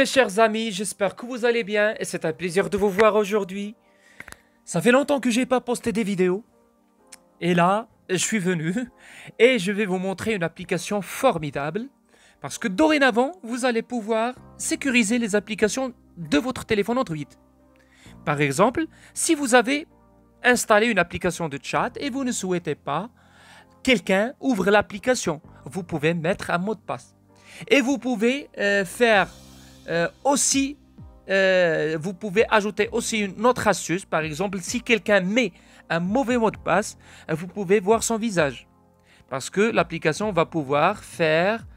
mes chers amis, j'espère que vous allez bien et c'est un plaisir de vous voir aujourd'hui. Ça fait longtemps que j'ai pas posté des vidéos. Et là, je suis venu et je vais vous montrer une application formidable. Parce que dorénavant, vous allez pouvoir sécuriser les applications de votre téléphone Android. Par exemple, si vous avez installé une application de chat et vous ne souhaitez pas quelqu'un ouvre l'application, vous pouvez mettre un mot de passe. Et vous pouvez vous pouvez ajouter aussi une autre astuce. Par exemple, si quelqu'un met un mauvais mot de passe, vous pouvez voir son visage. Parce que l'application va pouvoir faire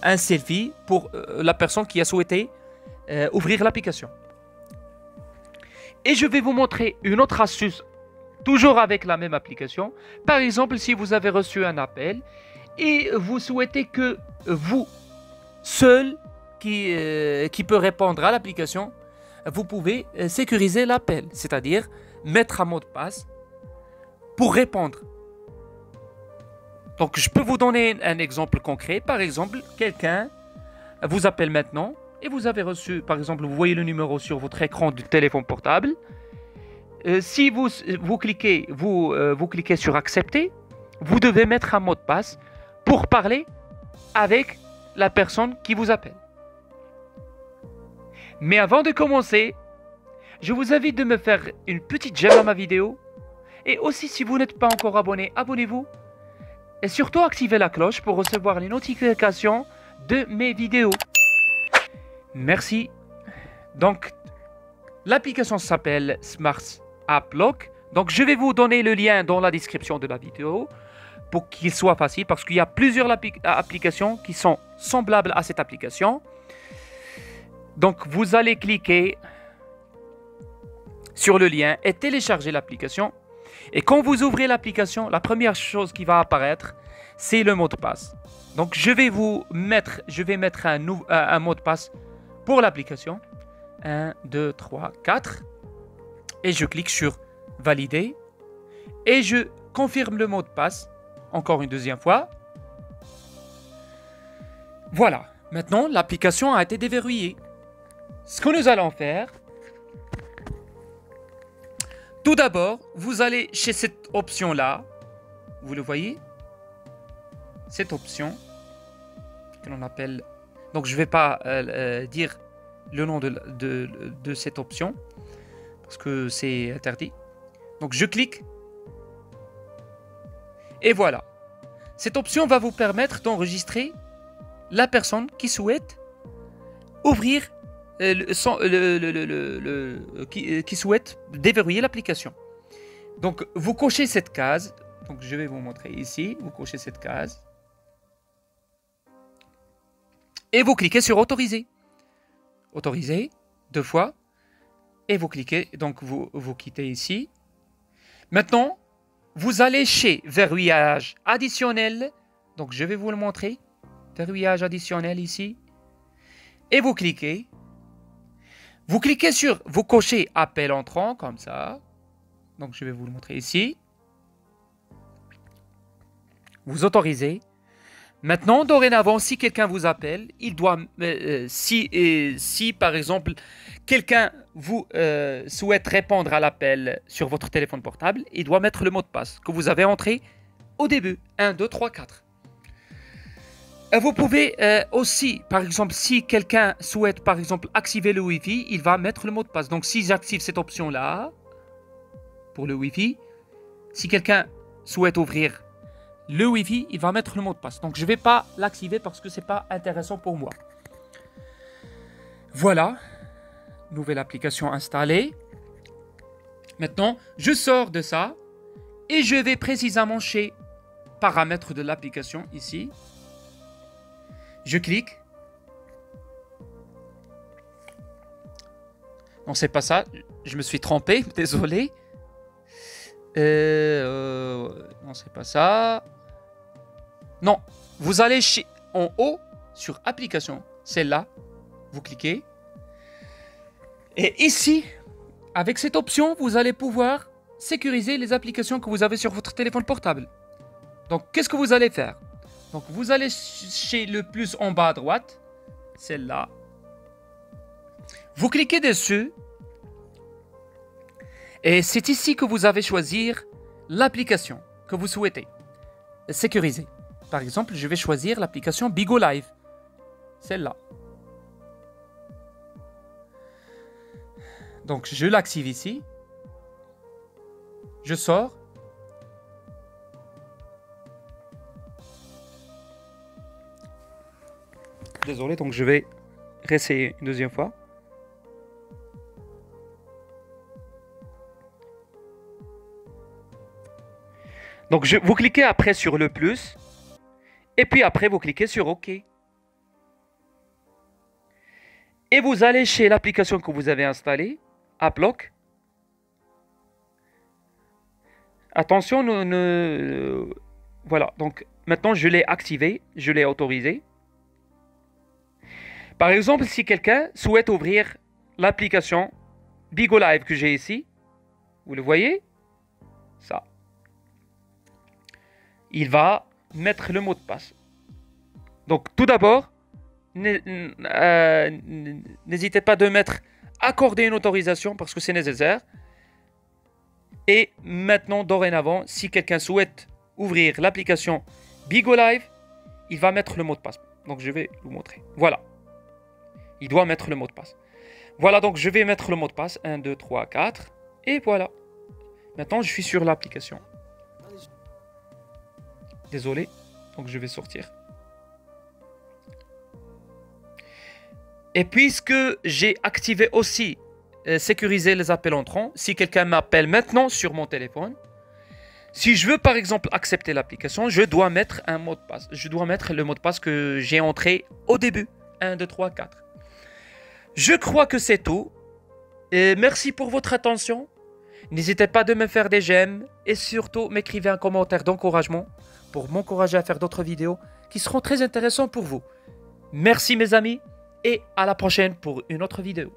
un selfie pour la personne qui a souhaité ouvrir l'application. Et je vais vous montrer une autre astuce, toujours avec la même application. Par exemple, si vous avez reçu un appel et vous souhaitez que vous, seul, qui peut répondre à l'application, vous pouvez sécuriser l'appel, c'est-à-dire mettre un mot de passe pour répondre. Donc, je peux vous donner un exemple concret. Par exemple, quelqu'un vous appelle maintenant et vous avez reçu, par exemple, vous voyez le numéro sur votre écran du téléphone portable. Si vous cliquez sur accepter, vous devez mettre un mot de passe pour parler avec la personne qui vous appelle. Mais avant de commencer, je vous invite de me faire une petite j'aime à ma vidéo. Et aussi, si vous n'êtes pas encore abonné, abonnez-vous. Et surtout, activez la cloche pour recevoir les notifications de mes vidéos. Merci. Donc, l'application s'appelle Smart App Lock. Donc, je vais vous donner le lien dans la description de la vidéo pour qu'il soit facile, parce qu'il y a plusieurs applications qui sont semblables à cette application. Donc, vous allez cliquer sur le lien et télécharger l'application. Et quand vous ouvrez l'application, la première chose qui va apparaître, c'est le mot de passe. Donc, je vais mettre un mot de passe pour l'application. 1, 2, 3, 4. Et je clique sur valider. Et je confirme le mot de passe encore une deuxième fois. Voilà. Maintenant, l'application a été déverrouillée. Ce que nous allons faire, tout d'abord, vous allez chez cette option-là. Vous le voyez? Cette option que l'on appelle... Donc, je ne vais pas dire le nom de cette option parce que c'est interdit. Donc, je clique. Et voilà. Cette option va vous permettre d'enregistrer la personne qui souhaite ouvrir qui souhaite déverrouiller l'application. Donc, vous cochez cette case. Donc, je vais vous montrer ici. Vous cochez cette case. Et vous cliquez sur autoriser. Autoriser, 2 fois. Et vous cliquez. Donc, vous quittez ici. Maintenant, vous allez chez verrouillage additionnel. Donc, je vais vous le montrer. Verrouillage additionnel ici. Et vous cliquez. Vous cliquez sur, vous cochez appel entrant, comme ça. Donc, je vais vous le montrer ici. Vous autorisez. Maintenant, dorénavant, si quelqu'un vous appelle, il doit, si par exemple, quelqu'un vous souhaite répondre à l'appel sur votre téléphone portable, il doit mettre le mot de passe que vous avez entré au début. 1, 2, 3, 4. Vous pouvez aussi, par exemple, si quelqu'un souhaite, par exemple, activer le Wi-Fi, il va mettre le mot de passe. Donc, si j'active cette option-là, pour le Wi-Fi, si quelqu'un souhaite ouvrir le Wi-Fi, il va mettre le mot de passe. Donc, je ne vais pas l'activer parce que ce n'est pas intéressant pour moi. Voilà. Nouvelle application installée. Maintenant, je sors de ça et je vais précisément chez paramètres de l'application, ici. Je clique. Non, c'est pas ça. Je me suis trompé. Désolé. Non, c'est pas ça. Non. Vous allez en haut sur application. Celle-là. Vous cliquez. Et ici, avec cette option, vous allez pouvoir sécuriser les applications que vous avez sur votre téléphone portable. Donc, qu'est-ce que vous allez faire? Donc, vous allez chez le plus en bas à droite. celle-là. Vous cliquez dessus. Et c'est ici que vous avez choisir l'application que vous souhaitez sécuriser. Par exemple, je vais choisir l'application Bigo Live. Celle-là. Donc, je l'active ici. Je sors. Désolé, donc je vais réessayer une deuxième fois. Donc, vous cliquez après sur le plus. Et puis après, vous cliquez sur OK. Et vous allez chez l'application que vous avez installée, AppLock. Attention, voilà. Donc, maintenant, je l'ai activé, je l'ai autorisé. Par exemple, si quelqu'un souhaite ouvrir l'application Bigo Live que j'ai ici, vous le voyez, ça. Il va mettre le mot de passe. Donc, tout d'abord, n'hésitez pas de mettre accorder une autorisation parce que c'est nécessaire. Et maintenant, dorénavant, si quelqu'un souhaite ouvrir l'application Bigo Live, il va mettre le mot de passe. Donc, je vais vous montrer. Voilà. Il doit mettre le mot de passe. Voilà, donc je vais mettre le mot de passe. 1, 2, 3, 4. Et voilà. Maintenant, je suis sur l'application. Désolé. Donc, je vais sortir. Et puisque j'ai activé aussi sécuriser les appels entrants, si quelqu'un m'appelle maintenant sur mon téléphone, si je veux par exemple accepter l'application, je dois mettre un mot de passe. Je dois mettre le mot de passe que j'ai entré au début. 1, 2, 3, 4. Je crois que c'est tout. Et merci pour votre attention. N'hésitez pas de me faire des j'aime et surtout m'écrivez un commentaire d'encouragement pour m'encourager à faire d'autres vidéos qui seront très intéressantes pour vous. Merci mes amis et à la prochaine pour une autre vidéo.